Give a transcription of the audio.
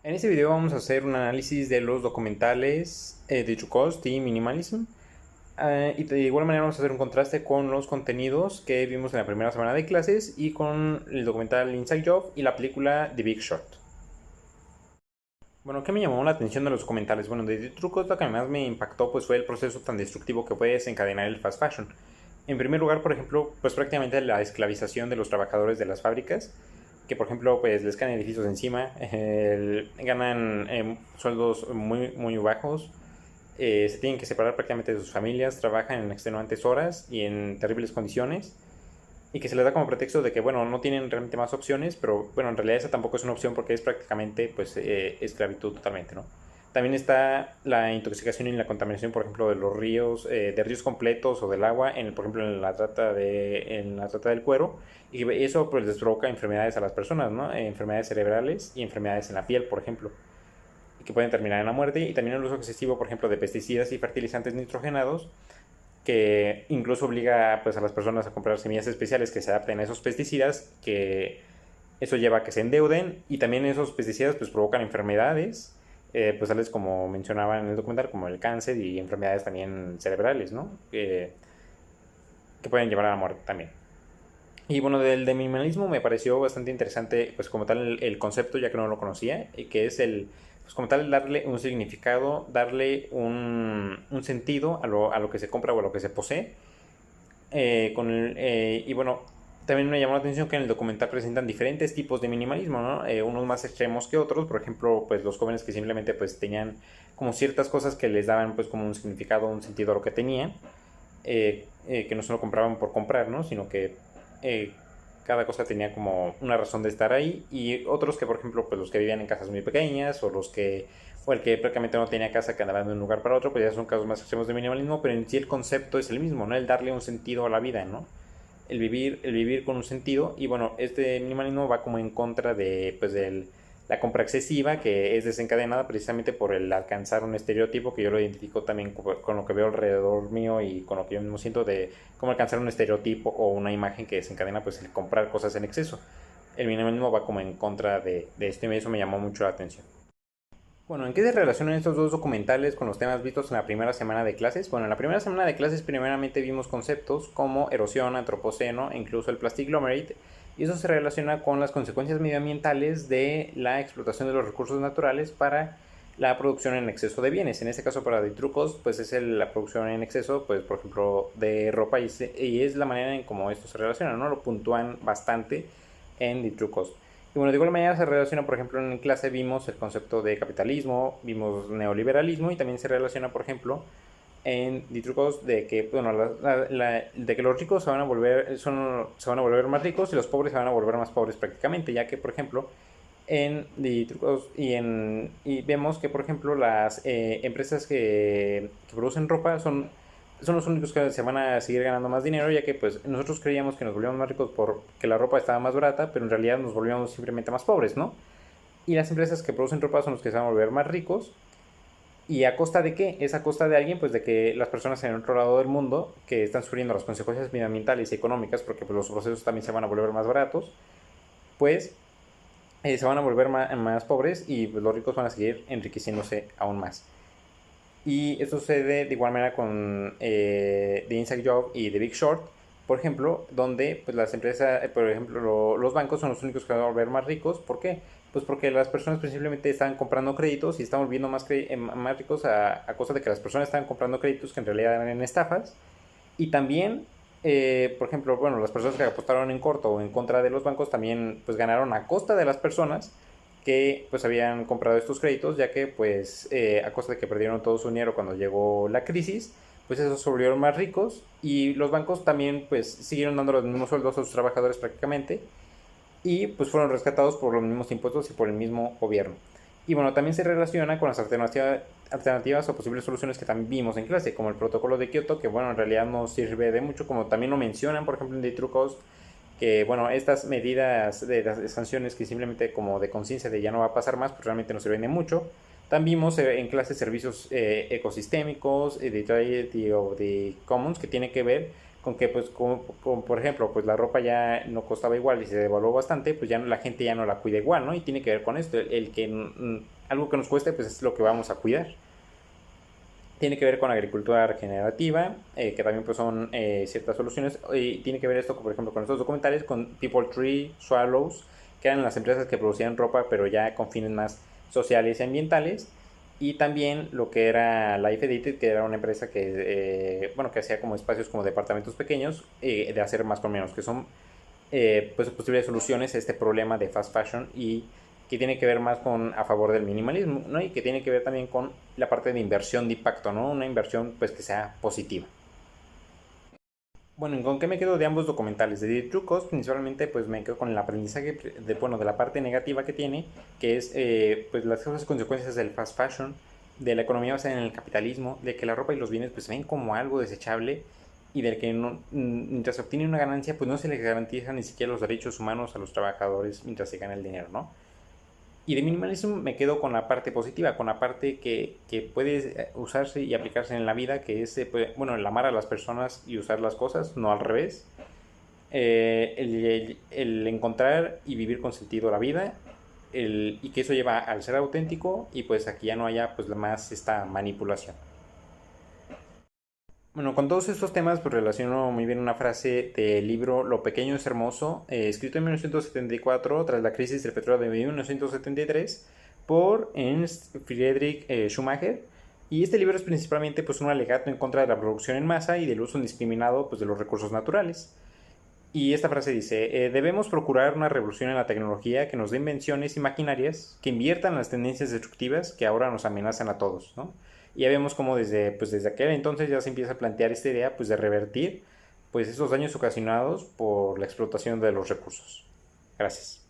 En este video vamos a hacer un análisis de los documentales de True Cost y Minimalism. Y de igual manera vamos a hacer un contraste con los contenidos que vimos en la primera semana de clases y con el documental Inside Job y la película The Big Short. Bueno, ¿qué me llamó la atención de los documentales? Bueno, de True Cost lo que más me impactó pues fue el proceso tan destructivo que puede desencadenar el fast fashion. En primer lugar, por ejemplo, pues prácticamente la esclavización de los trabajadores de las fábricas, que por ejemplo pues les caen edificios encima, ganan sueldos muy bajos, se tienen que separar prácticamente de sus familias, trabajan en extenuantes horas y en terribles condiciones, y que se les da como pretexto de que bueno, no tienen realmente más opciones, pero bueno, en realidad esa tampoco es una opción porque es prácticamente pues esclavitud totalmente, ¿no? También está la intoxicación y la contaminación, por ejemplo, de los ríos, de ríos completos o del agua, por ejemplo, en la trata del cuero, y eso pues les provoca enfermedades a las personas, ¿no? Enfermedades cerebrales y enfermedades en la piel, por ejemplo, que pueden terminar en la muerte, y también el uso excesivo, por ejemplo, de pesticidas y fertilizantes nitrogenados, que incluso obliga pues, a las personas a comprar semillas especiales que se adapten a esos pesticidas, que eso lleva a que se endeuden, y también esos pesticidas pues provocan enfermedades, pues tales como mencionaba en el documental, como el cáncer y enfermedades también cerebrales, ¿no? Que pueden llevar a la muerte también. Y bueno, del de minimalismo me pareció bastante interesante, pues como tal el concepto, ya que no lo conocía, y que es pues como tal darle un significado, darle un sentido a lo que se compra o a lo que se posee. Y bueno, también me llamó la atención que en el documental presentan diferentes tipos de minimalismo, ¿no? Unos más extremos que otros, por ejemplo, pues los jóvenes que simplemente pues tenían como ciertas cosas que les daban pues como un significado, un sentido a lo que tenían, que no solo compraban por comprar, ¿no? Sino que eh, cada cosa tenía como una razón de estar ahí, y otros que por ejemplo pues los que vivían en casas muy pequeñas, o el que prácticamente no tenía casa, que andaba de un lugar para otro, pues ya son casos más extremos de minimalismo, pero en sí el concepto es el mismo, ¿no? El darle un sentido a la vida, ¿no? El vivir con un sentido. Y bueno, este minimalismo va como en contra de pues la compra excesiva, que es desencadenada precisamente por el alcanzar un estereotipo, que yo lo identifico también con lo que veo alrededor mío y con lo que yo mismo siento, de cómo alcanzar un estereotipo o una imagen que desencadena pues el comprar cosas en exceso. El minimalismo va como en contra de esto, y eso me llamó mucho la atención. Bueno, ¿en qué se relacionan estos dos documentales con los temas vistos en la primera semana de clases? Bueno, en la primera semana de clases primeramente vimos conceptos como erosión, antropoceno e incluso el plastiglomerate, y eso se relaciona con las consecuencias medioambientales de la explotación de los recursos naturales para la producción en exceso de bienes. En este caso para The True Cost, pues es la producción en exceso, pues por ejemplo de ropa, y es la manera en cómo esto se relaciona, ¿no? Lo puntúan bastante en The True Cost. Y bueno, de igual manera se relaciona, por ejemplo, en clase vimos el concepto de capitalismo, vimos neoliberalismo, y también se relaciona, por ejemplo, en The True Cost de que, bueno, de que los ricos se van a volver más ricos y los pobres se van a volver más pobres prácticamente, ya que, por ejemplo, en The True Cost y vemos que, por ejemplo, las empresas que producen ropa son los únicos que se van a seguir ganando más dinero, ya que pues nosotros creíamos que nos volvíamos más ricos porque la ropa estaba más barata, pero en realidad nos volvíamos simplemente más pobres, ¿no? Y las empresas que producen ropa son los que se van a volver más ricos. ¿Y a costa de qué? Es a costa de alguien, pues de que las personas en el otro lado del mundo, que están sufriendo las consecuencias medioambientales y económicas, porque pues, los procesos también se van a volver más baratos, pues se van a volver más pobres, y pues, los ricos van a seguir enriqueciéndose aún más. Y esto sucede de igual manera con The Inside Job y The Big Short, por ejemplo, donde pues, las empresas, por ejemplo, los bancos son los únicos que van a volver más ricos. ¿Por qué? Pues porque las personas simplemente están comprando créditos y están volviendo más ricos a costa de que las personas están comprando créditos que en realidad eran estafas. Y también, por ejemplo, bueno, las personas que apostaron en corto o en contra de los bancos también pues ganaron a costa de las personas que pues habían comprado estos créditos, ya que pues a costa de que perdieron todo su dinero cuando llegó la crisis, pues esos se volvieron más ricos, y los bancos también pues siguieron dando los mismos sueldos a sus trabajadores prácticamente, y pues fueron rescatados por los mismos impuestos y por el mismo gobierno. Y bueno, también se relaciona con las alternativas o posibles soluciones que también vimos en clase, como el protocolo de Kioto, que bueno, en realidad no sirve de mucho, como también lo mencionan, por ejemplo, en The True Cost, que bueno, estas medidas de sanciones que simplemente como de conciencia de ya no va a pasar más, pues realmente no sirven de mucho. También vimos en clase servicios ecosistémicos, de Trade o de Commons, que tiene que ver con que pues por ejemplo pues la ropa ya no costaba igual y se devaluó bastante, pues ya la gente ya no la cuida igual, ¿no? Y tiene que ver con esto, el que algo que nos cueste pues es lo que vamos a cuidar. Tiene que ver con agricultura regenerativa, que también pues son ciertas soluciones. Y tiene que ver esto, por ejemplo, con estos documentales, con People Tree, Swallows, que eran las empresas que producían ropa, pero ya con fines más sociales y ambientales. Y también lo que era Life Edited, que era una empresa que, bueno, que hacía como espacios como departamentos pequeños, de hacer más con menos, que son pues posibles soluciones a este problema de fast fashion y que tiene que ver más con a favor del minimalismo, ¿no? Y que tiene que ver también con la parte de inversión de impacto, ¿no? Una inversión pues que sea positiva. Bueno, ¿con qué me quedo de ambos documentales? De Trucos, principalmente pues me quedo con el aprendizaje de, bueno, de la parte negativa que tiene, que es pues las consecuencias del fast fashion, de la economía basada en el capitalismo, de que la ropa y los bienes pues se ven como algo desechable y del que no, mientras se obtiene una ganancia pues no se les garantiza ni siquiera los derechos humanos a los trabajadores mientras se gana el dinero, ¿no? Y de minimalismo me quedo con la parte positiva, con la parte que puede usarse y aplicarse en la vida, que es, bueno, el amar a las personas y usar las cosas, no al revés. El encontrar y vivir con sentido la vida, y que eso lleva al ser auténtico y pues aquí ya no haya pues más esta manipulación. Bueno, con todos estos temas pues relaciono muy bien una frase del libro Lo pequeño es hermoso, escrito en 1974 tras la crisis del petróleo de 1973 por Ernst Friedrich Schumacher. Y este libro es principalmente pues un alegato en contra de la producción en masa y del uso indiscriminado pues de los recursos naturales. Y esta frase dice, debemos procurar una revolución en la tecnología que nos dé invenciones y maquinarias que inviertan las tendencias destructivas que ahora nos amenazan a todos, ¿no? Y ya vemos cómo desde, pues desde aquel entonces ya se empieza a plantear esta idea pues de revertir pues esos daños ocasionados por la explotación de los recursos. Gracias.